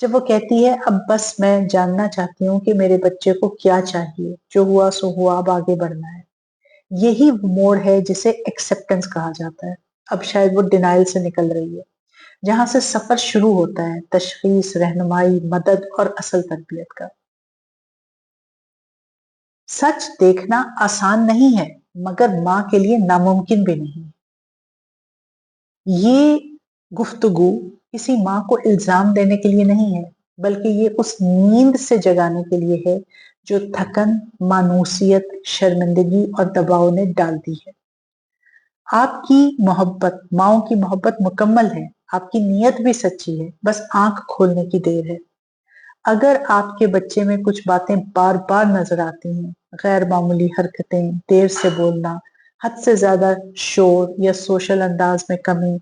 جب وہ کہتی ہے اب بس میں جاننا چاہتی ہوں کہ میرے بچے کو کیا چاہیے، جو ہوا سو ہوا، اب آگے بڑھنا ہے. یہی موڑ ہے جسے ایکسپٹنس کہا جاتا ہے. اب شاید وہ ڈینائل سے نکل رہی ہے، جہاں سے سفر شروع ہوتا ہے، تشخیص، رہنمائی، مدد اور اصل تربیت کا. سچ دیکھنا آسان نہیں ہے، مگر ماں کے لیے ناممکن بھی نہیں. یہ گفتگو کسی ماں کو الزام دینے کے لیے نہیں ہے، بلکہ یہ اس نیند سے جگانے کے لیے ہے جو تھکن، مانوسیت، شرمندگی اور دباؤ نے ڈال دی ہے. آپ کی محبت، ماؤں کی محبت مکمل ہے، آپ کی نیت بھی سچی ہے، بس آنکھ کھولنے کی دیر ہے. اگر آپ کے بچے میں کچھ باتیں بار بار نظر آتی ہیں، غیر معمولی حرکتیں، دیر سے بولنا، حد سے زیادہ شور یا سوشل انداز میں کمی،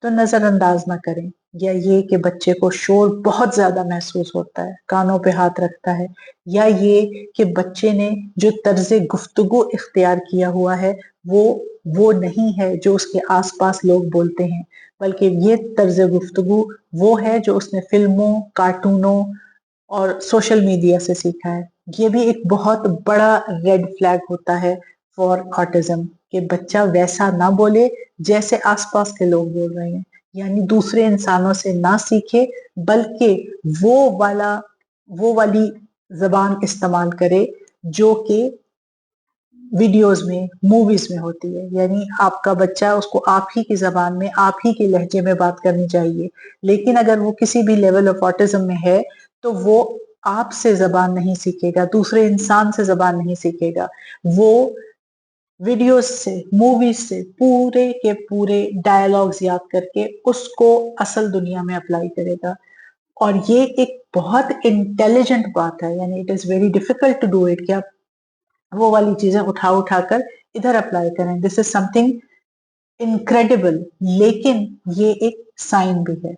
تو نظر انداز نہ کریں. یا یہ کہ بچے کو شور بہت زیادہ محسوس ہوتا ہے، کانوں پہ ہاتھ رکھتا ہے، یا یہ کہ بچے نے جو طرز گفتگو اختیار کیا ہوا ہے وہ نہیں ہے جو اس کے آس پاس لوگ بولتے ہیں، بلکہ یہ طرز گفتگو وہ ہے جو اس نے فلموں، کارٹونوں اور سوشل میڈیا سے سیکھا ہے. یہ بھی ایک بہت بڑا ریڈ فلیگ ہوتا ہے فار آٹزم، کہ بچہ ویسا نہ بولے جیسے آس پاس کے لوگ بول رہے ہیں. یعنی دوسرے انسانوں سے نہ سیکھے، بلکہ وہ والی زبان استعمال کرے جو کہ ویڈیوز میں، موویز میں ہوتی ہے. یعنی آپ کا بچہ، اس کو آپ ہی کی زبان میں، آپ ہی کے لہجے میں بات کرنی چاہیے. لیکن اگر وہ کسی بھی لیول آف آٹزم میں ہے تو وہ آپ سے زبان نہیں سیکھے گا، دوسرے انسان سے زبان نہیں سیکھے گا. وہ ویڈیوز سے، موویز سے پورے کے پورے ڈائلاگز یاد کر کے اس کو اصل دنیا میں اپلائی کرے گا. اور یہ ایک بہت انٹیلیجنٹ بات ہے. یعنی it is very difficult to do it, کہ آپ وہ والی چیزیں اٹھا کر ادھر اپلائی کریں. دس از سم تھنگ انکریڈیبل. لیکن یہ ایک سائن بھی ہے.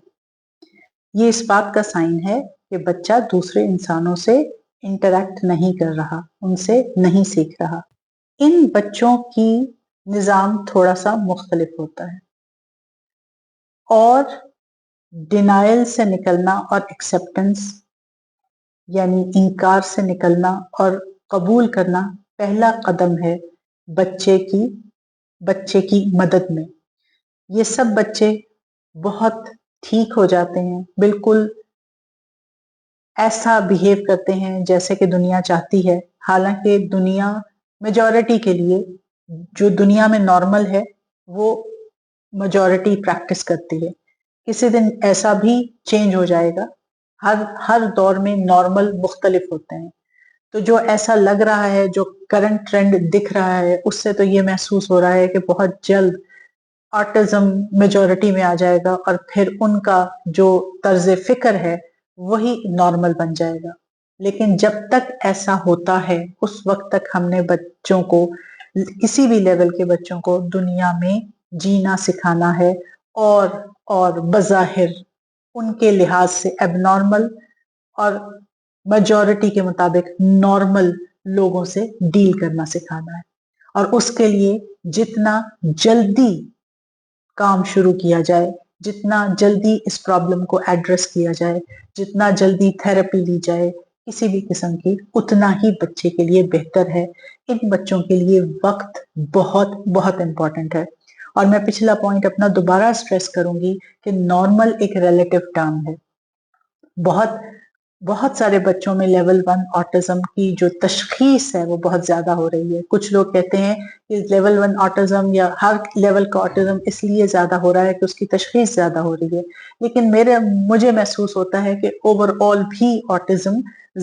یہ اس بات کا سائن ہے کہ بچہ دوسرے انسانوں سے انٹریکٹ نہیں کر رہا، ان سے نہیں سیکھ رہا. ان بچوں کی نظام تھوڑا سا مختلف ہوتا ہے، اور ڈینائل سے نکلنا اور ایکسپٹنس، یعنی انکار سے نکلنا اور قبول کرنا، پہلا قدم ہے بچے کی مدد میں. یہ سب بچے بہت ٹھیک ہو جاتے ہیں، بالکل ایسا بیہیو کرتے ہیں جیسے کہ دنیا چاہتی ہے. حالانکہ دنیا میجورٹی کے لیے، جو دنیا میں نارمل ہے وہ میجورٹی پریکٹس کرتی ہے. کسی دن ایسا بھی چینج ہو جائے گا. ہر دور میں نارمل مختلف ہوتے ہیں. تو جو ایسا لگ رہا ہے، جو کرنٹ ٹرینڈ دکھ رہا ہے، اس سے تو یہ محسوس ہو رہا ہے کہ بہت جلد آٹزم میجورٹی میں آ جائے گا، اور پھر ان کا جو طرز فکر ہے وہی نارمل بن جائے گا. لیکن جب تک ایسا ہوتا ہے، اس وقت تک ہم نے بچوں کو، کسی بھی لیول کے بچوں کو، دنیا میں جینا سکھانا ہے، اور بظاہر ان کے لحاظ سے اب نارمل اور میجورٹی کے مطابق نارمل لوگوں سے ڈیل کرنا سکھانا ہے. اور اس کے لیے جتنا جلدی کام شروع کیا جائے، جتنا جلدی اس پرابلم کو ایڈریس کیا جائے، جتنا جلدی تھراپی لی جائے کسی بھی قسم کی، اتنا ہی بچے کے لیے بہتر ہے. ان بچوں کے لیے وقت بہت بہت امپورٹنٹ ہے. اور میں پچھلا پوائنٹ اپنا دوبارہ سٹریس کروں گی کہ نارمل ایک ریلیٹو ٹرم ہے. بہت سارے بچوں میں لیول 1 آٹزم کی جو تشخیص ہے وہ بہت زیادہ ہو رہی ہے. کچھ لوگ کہتے ہیں کہ لیول 1 آٹزم یا ہر لیول کا آٹزم اس لیے زیادہ ہو رہا ہے کہ اس کی تشخیص زیادہ ہو رہی ہے. لیکن مجھے محسوس ہوتا ہے کہ اوور آل بھی آٹزم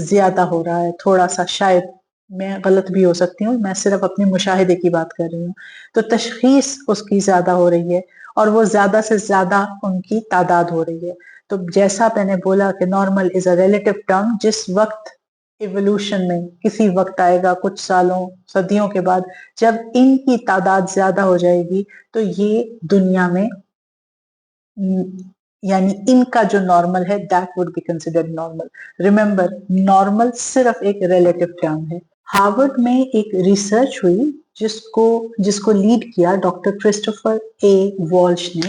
زیادہ ہو رہا ہے تھوڑا سا. شاید میں غلط بھی ہو سکتی ہوں، میں صرف اپنے مشاہدے کی بات کر رہی ہوں. تو تشخیص اس کی زیادہ ہو رہی ہے، اور وہ زیادہ سے زیادہ ان کی تعداد ہو رہی ہے. تو جیسا میں نے بولا کہ normal is a relative term, جس وقت ایوولوشن میں کسی وقت آئے گا، کچھ سالوں، صدیوں کے بعد، جب ان کی تعداد زیادہ ہو جائے گی تو یہ دنیا میں، یعنی ان کا جو نارمل ہے that would be considered normal. Remember, normal صرف ایک ریلیٹو ٹرم ہے. ہارورڈ میں ایک ریسرچ ہوئی جس کو لیڈ کیا ڈاکٹر کرسٹوفر اے والش نے.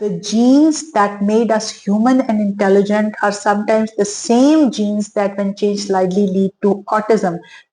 the genes that made us human and intelligent are sometimes the same genes that when changed slightly lead to autism।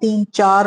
3-4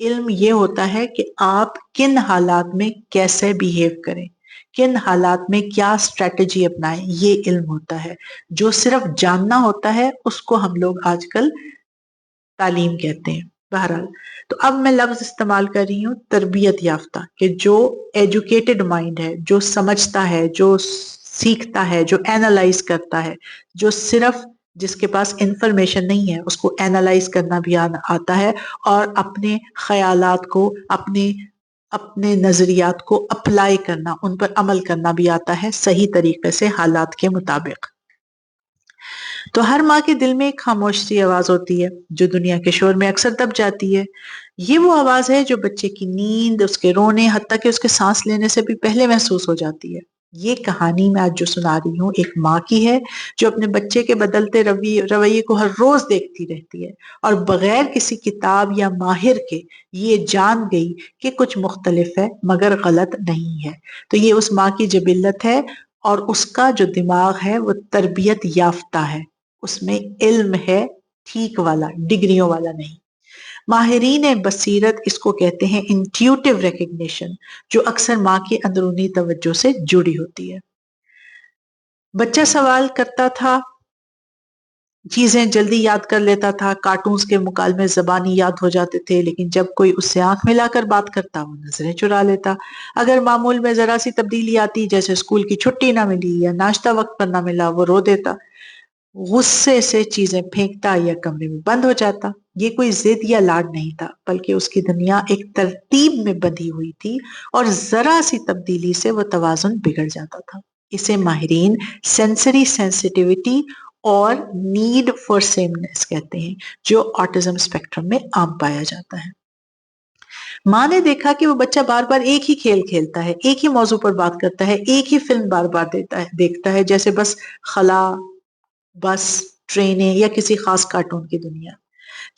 علم یہ ہوتا ہے کہ آپ کن حالات میں کیسے بیہیو کریں، کن حالات میں کیا اسٹریٹجی اپنائیں، یہ علم ہوتا ہے۔ جو صرف جاننا ہوتا ہے اس کو ہم لوگ آج کل تعلیم کہتے ہیں۔ بہرحال تو اب میں لفظ استعمال کر رہی ہوں تربیت یافتہ، کہ جو ایجوکیٹڈ مائنڈ ہے، جو سمجھتا ہے، جو سیکھتا ہے، جو اینالائز کرتا ہے، جو صرف جس کے پاس انفارمیشن نہیں ہے اس کو اینالائز کرنا بھی آتا ہے، اور اپنے خیالات کو، اپنے نظریات کو اپلائی کرنا، ان پر عمل کرنا بھی آتا ہے صحیح طریقے سے حالات کے مطابق۔ تو ہر ماں کے دل میں ایک خاموش سی آواز ہوتی ہے جو دنیا کے شور میں اکثر دب جاتی ہے۔ یہ وہ آواز ہے جو بچے کی نیند، اس کے رونے، حتیٰ کہ اس کے سانس لینے سے بھی پہلے محسوس ہو جاتی ہے۔ یہ کہانی میں آج جو سنا رہی ہوں ایک ماں کی ہے جو اپنے بچے کے بدلتے رویے کو ہر روز دیکھتی رہتی ہے، اور بغیر کسی کتاب یا ماہر کے یہ جان گئی کہ کچھ مختلف ہے مگر غلط نہیں ہے۔ تو یہ اس ماں کی جبلت ہے، اور اس کا جو دماغ ہے وہ تربیت یافتہ ہے، اس میں علم ہے، ٹھیک والا، ڈگریوں والا نہیں۔ ماہرین بصیرت اس کو کہتے ہیں انٹیوٹیو ریکگنیشن، جو اکثر ماں کی اندرونی توجہ سے جڑی ہوتی ہے۔ بچہ سوال کرتا تھا، چیزیں جلدی یاد کر لیتا تھا، کارٹونز کے مکالمے زبانی یاد ہو جاتے تھے، لیکن جب کوئی اس سے آنکھ ملا کر بات کرتا وہ نظریں چرا لیتا۔ اگر معمول میں ذرا سی تبدیلی آتی، جیسے اسکول کی چھٹی نہ ملی یا ناشتہ وقت پر نہ ملا، وہ رو دیتا، غصے سے چیزیں پھینکتا یا کمرے میں بند ہو جاتا۔ یہ کوئی ضد یا لاڈ نہیں تھا، بلکہ اس کی دنیا ایک ترتیب میں بندھی ہوئی تھی، اور ذرا سی تبدیلی سے وہ توازن بگڑ جاتا تھا۔ اسے ماہرین سینسری سینسٹیوٹی اور نیڈ فار سیمنس کہتے ہیں، جو آٹزم اسپیکٹرم میں عام پایا جاتا ہے۔ ماں نے دیکھا کہ وہ بچہ بار بار ایک ہی کھیل کھیلتا ہے، ایک ہی موضوع پر بات کرتا ہے، ایک ہی فلم بار بار دیکھتا ہے، جیسے بس خلا، بس ٹرینیں یا کسی خاص کارٹون کی دنیا۔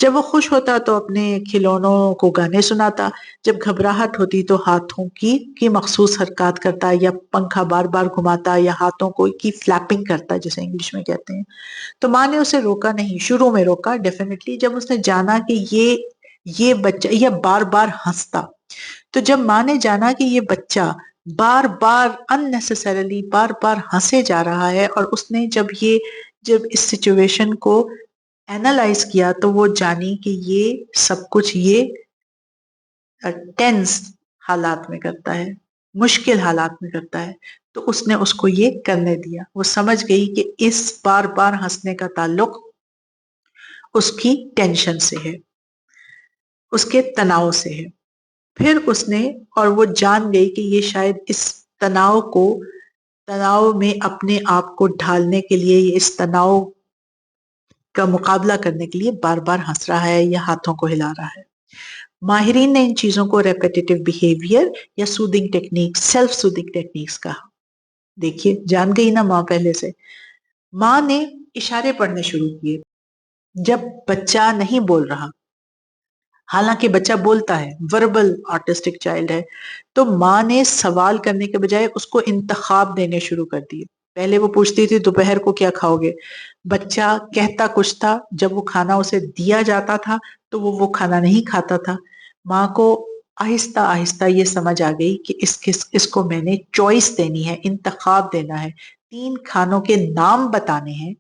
جب وہ خوش ہوتا تو اپنے کھلونوں کو گانے سناتا، جب گھبراہٹ ہوتی تو ہاتھوں کی مخصوص حرکات کرتا، یا پنکھا بار بار گھماتا، یا ہاتھوں کی فلیپنگ کرتا جسے انگلش میں کہتے ہیں۔ تو ماں نے اسے روکا نہیں، شروع میں روکا ڈیفینیٹلی، جب اس نے جانا کہ یہ بچہ یہ بار بار ہنستا۔ تو جب ماں نے جانا کہ یہ بچہ بار بار unnecessarily بار بار ہنسے جا رہا ہے، اور اس نے جب اس سچویشن کو اینالائز کیا تو وہ جانی کہ یہ سب کچھ یہ ٹینس حالات میں کرتا ہے، مشکل حالات میں کرتا ہے، تو اس نے اس کو یہ کرنے دیا۔ وہ سمجھ گئی کہ اس بار بار ہنسنے کا تعلق اس کی ٹینشن سے ہے، اس کے تناؤ سے ہے۔ پھر اس نے، اور وہ جان گئی کہ یہ شاید اس تناؤ میں اپنے آپ کو ڈھالنے کے لیے، اس تناؤ کا مقابلہ کرنے کے لیے بار بار ہنس رہا ہے یا ہاتھوں کو ہلا رہا ہے۔ ماہرین نے ان چیزوں کو ریپیٹیٹیو بیہیویئر یا soothing technique, self soothing techniques کہا۔ دیکھیے جان گئی نا ماں پہلے سے۔ ماں نے اشارے پڑھنے شروع کیے جب بچہ نہیں بول رہا، حالانکہ بچہ بولتا ہے، وربل آرٹسٹک چائلڈ ہے، تو ماں نے سوال کرنے کے بجائے اس کو انتخاب دینے شروع کر دیے۔ پہلے وہ پوچھتی تھی دوپہر کو کیا کھاؤ گے، بچہ کہتا کچھ تھا، جب وہ کھانا اسے دیا جاتا تھا تو وہ کھانا نہیں کھاتا تھا۔ ماں کو آہستہ آہستہ یہ سمجھ آ گئی کہ اس کو میں نے چوائس دینی ہے، انتخاب دینا ہے، 3 کھانوں کے نام بتانے ہیں،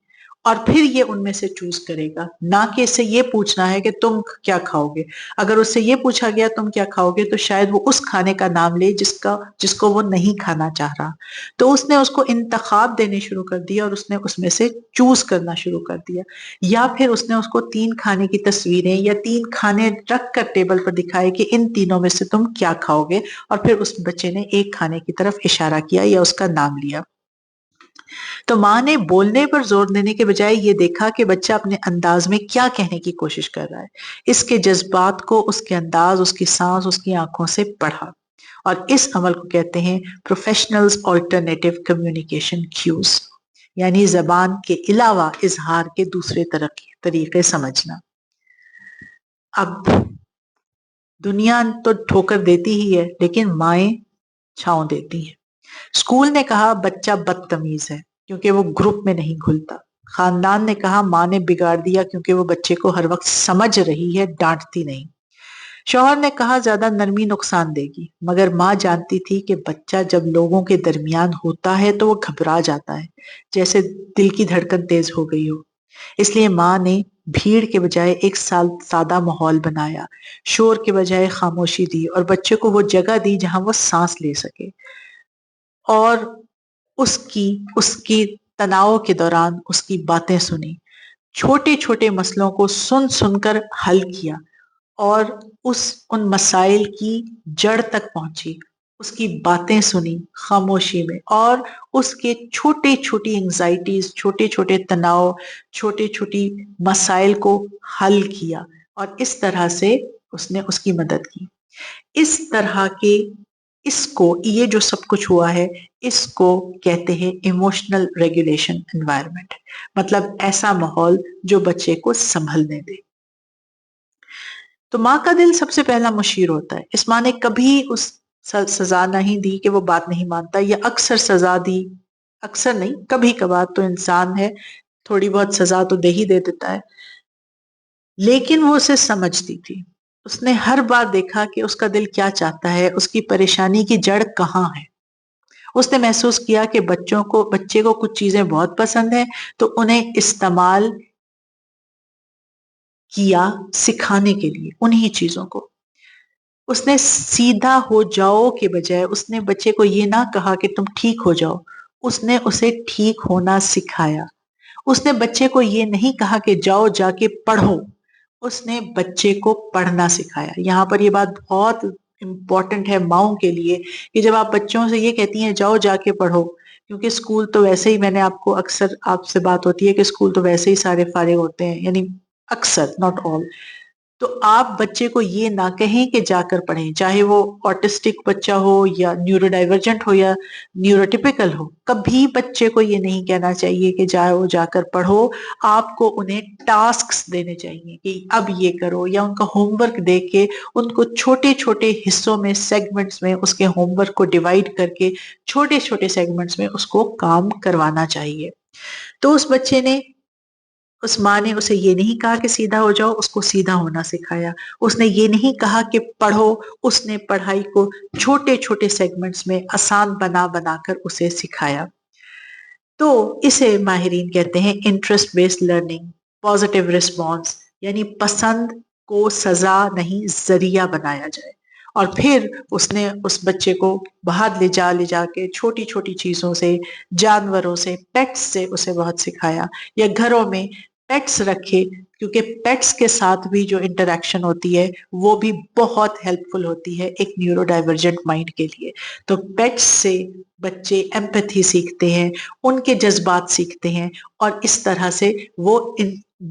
اور پھر یہ ان میں سے چوز کرے گا، نہ کہ اس سے یہ پوچھنا ہے کہ تم کیا کھاؤ گے۔ اگر اس سے یہ پوچھا گیا تم کیا کھاؤ گے تو شاید وہ اس کھانے کا نام لے جس کو وہ نہیں کھانا چاہ رہا۔ تو اس نے اس کو انتخاب دینے شروع کر دیا، اور اس نے اس میں سے چوز کرنا شروع کر دیا، یا پھر اس نے اس کو 3 کھانے کی تصویریں یا 3 کھانے رکھ کر ٹیبل پر دکھائے کہ ان تینوں میں سے تم کیا کھاؤ گے، اور پھر اس بچے نے ایک کھانے کی طرف اشارہ کیا یا اس کا نام لیا۔ تو ماں نے بولنے پر زور دینے کے بجائے یہ دیکھا کہ بچہ اپنے انداز میں کیا کہنے کی کوشش کر رہا ہے، اس کے جذبات کو اس کے انداز، اس کی سانس، اس کی آنکھوں سے پڑھا، اور اس عمل کو کہتے ہیں پروفیشنلز آلٹرنیٹیو کمیونیکیشن کیوز، یعنی زبان کے علاوہ اظہار کے دوسرے طریقے سمجھنا۔ اب دنیا تو ٹھوکر دیتی ہی ہے، لیکن مائیں چھاؤں دیتی ہیں۔ اسکول نے کہا بچہ بدتمیز ہے کیونکہ وہ گروپ میں نہیں گھلتا۔ خاندان نے کہا ماں نے بگاڑ دیا کیونکہ وہ بچے کو ہر وقت سمجھ رہی ہے، ڈانٹتی نہیں۔ شوہر نے کہا زیادہ نرمی نقصان دے گی، مگر ماں جانتی تھی کہ بچہ جب لوگوں کے درمیان ہوتا ہے تو وہ گھبرا جاتا ہے، جیسے دل کی دھڑکن تیز ہو گئی ہو۔ اس لیے ماں نے بھیڑ کے بجائے ایک سادہ ماحول بنایا، شور کے بجائے خاموشی دی، اور بچے کو وہ جگہ دی جہاں وہ سانس لے سکے، اور اس کی تناؤ کے دوران اس کی باتیں سنی، چھوٹے چھوٹے مسئلوں کو سن سن کر حل کیا، اور ان مسائل کی جڑ تک پہنچی، اس کی باتیں سنی خاموشی میں، اور اس کے چھوٹے چھوٹی انگزائٹیز، چھوٹے چھوٹے تناؤ، چھوٹے چھوٹی مسائل کو حل کیا، اور اس طرح سے اس نے اس کی مدد کی۔ اس طرح کے یہ جو سب کچھ ہوا ہے، اس کو کہتے ہیں ایموشنل ریگولیشن انوائرمنٹ، مطلب ایسا ماحول جو بچے کو سنبھلنے دے۔ تو ماں کا دل سب سے پہلا مشیر ہوتا ہے۔ اس ماں نے کبھی اس سزا نہیں دی کہ وہ بات نہیں مانتا، یا اکثر سزا دی، اکثر نہیں، کبھی کبھار تو انسان ہے، تھوڑی بہت سزا تو دے ہی دے دیتا ہے، لیکن وہ اسے سمجھتی تھی۔ اس نے ہر بار دیکھا کہ اس کا دل کیا چاہتا ہے، اس کی پریشانی کی جڑ کہاں ہے۔ اس نے محسوس کیا کہ بچے کو کچھ چیزیں بہت پسند ہیں، تو انہیں استعمال کیا سکھانے کے لیے انہی چیزوں کو۔ اس نے سیدھا ہو جاؤ کے بجائے اس نے بچے کو یہ نہ کہا کہ تم ٹھیک ہو جاؤ، اس نے اسے ٹھیک ہونا سکھایا۔ اس نے بچے کو یہ نہیں کہا کہ جاؤ جا کے پڑھو، اس نے بچے کو پڑھنا سکھایا۔ یہاں پر یہ بات بہت امپورٹنٹ ہے ماؤں کے لیے، کہ جب آپ بچوں سے یہ کہتی ہیں جاؤ جا کے پڑھو، کیونکہ اسکول تو ویسے ہی، میں نے آپ کو اکثر آپ سے بات ہوتی ہے کہ اسکول تو ویسے ہی سارے فارغ ہوتے ہیں، یعنی اکثر، ناٹ آل، تو آپ بچے کو یہ نہ کہیں کہ جا کر پڑھیں، چاہے وہ آٹسٹک بچہ ہو یا نیورو ڈائیورجنٹ ہو یا نیوروٹیپیکل ہو، کبھی بچے کو یہ نہیں کہنا چاہیے کہ جاؤ جا کر پڑھو۔ آپ کو انہیں ٹاسکس دینے چاہیے کہ اب یہ کرو، یا ان کا ہوم ورک دے کے ان کو چھوٹے چھوٹے حصوں میں، سیگمنٹس میں اس کے ہوم ورک کو ڈیوائڈ کر کے چھوٹے چھوٹے سیگمنٹس میں اس کو کام کروانا چاہیے۔ تو اس ماں نے اسے یہ نہیں کہا کہ سیدھا ہو جاؤ، اس کو سیدھا ہونا سکھایا۔ اس نے یہ نہیں کہا کہ پڑھو، اس نے پڑھائی کو چھوٹے چھوٹے سیگمنٹس میں آسان بنا بنا کر اسے سکھایا۔ تو اسے ماہرین کہتے ہیں interest based learning, positive response, یعنی پسند کو سزا نہیں ذریعہ بنایا جائے۔ اور پھر اس نے اس بچے کو باہر لے جا کے چھوٹی چھوٹی چیزوں سے، جانوروں سے، پیٹس سے اسے بہت سکھایا، یا گھروں میں پیٹس رکھے، کیونکہ پیٹس کے ساتھ بھی جو انٹریکشن ہوتی ہے وہ بھی بہت ہیلپ فل ہوتی ہے ایک نیورو ڈائیورجنٹ مائنڈ کے لیے۔ تو پیٹس سے بچے ایمپتھی سیکھتے ہیں، ان کے جذبات سیکھتے ہیں، اور اس طرح سے وہ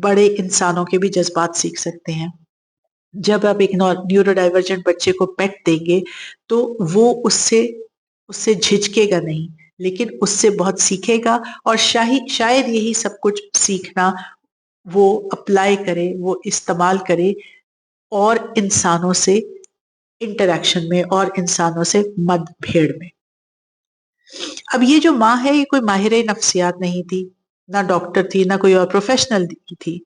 بڑے انسانوں کے بھی جذبات سیکھ سکتے ہیں۔ جب آپ ایک نیورو ڈائیورجنٹ بچے کو پیٹ دیں گے تو وہ اس سے جھجکے گا نہیں، لیکن اس سے بہت سیکھے گا، اور شاید یہی سب کچھ سیکھنا وہ اپلائی کرے، وہ استعمال کرے، اور انسانوں سے انٹریکشن میں، اور انسانوں سے مد بھیڑ میں۔ اب یہ جو ماں ہے، یہ کوئی ماہر نفسیات نہیں تھی، نہ ڈاکٹر تھی، نہ کوئی اور پروفیشنل تھی،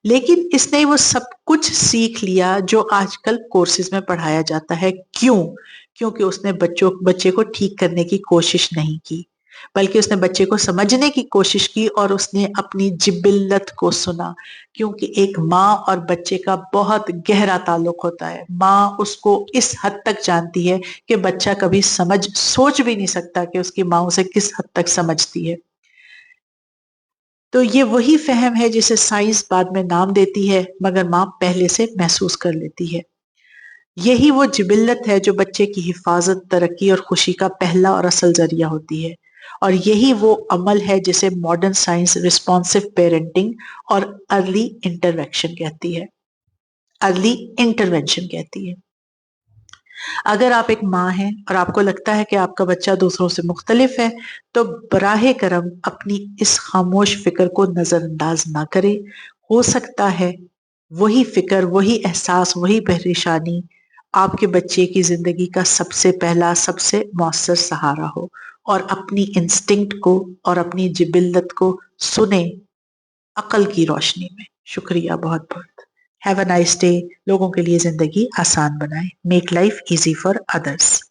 لیکن اس نے وہ سب کچھ سیکھ لیا جو آج کل کورسز میں پڑھایا جاتا ہے۔ کیونکہ اس نے بچے کو ٹھیک کرنے کی کوشش نہیں کی، بلکہ اس نے بچے کو سمجھنے کی کوشش کی، اور اس نے اپنی جبلت کو سنا، کیونکہ ایک ماں اور بچے کا بہت گہرا تعلق ہوتا ہے۔ ماں اس کو اس حد تک جانتی ہے کہ بچہ کبھی سوچ بھی نہیں سکتا کہ اس کی ماں اسے کس حد تک سمجھتی ہے۔ تو یہ وہی فہم ہے جسے سائنس بعد میں نام دیتی ہے، مگر ماں پہلے سے محسوس کر لیتی ہے۔ یہی وہ جبلت ہے جو بچے کی حفاظت، ترقی اور خوشی کا پہلا اور اصل ذریعہ ہوتی ہے، اور یہی وہ عمل ہے جسے ماڈرن سائنس رسپانسو پیرنٹنگ اور ارلی انٹروینشن کہتی ہے۔ اگر آپ ایک ماں ہیں اور آپ کو لگتا ہے کہ آپ کا بچہ دوسروں سے مختلف ہے، تو براہ کرم اپنی اس خاموش فکر کو نظر انداز نہ کریں۔ ہو سکتا ہے وہی فکر، وہی احساس، وہی پریشانی آپ کے بچے کی زندگی کا سب سے پہلا، سب سے مؤثر سہارا ہو، اور اپنی انسٹنکٹ کو اور اپنی جبلت کو سنیں عقل کی روشنی میں۔ شکریہ بہت بہت۔ Have a nice day. لوگوں کے لیے زندگی آسان بنائیں. Make life easy for others.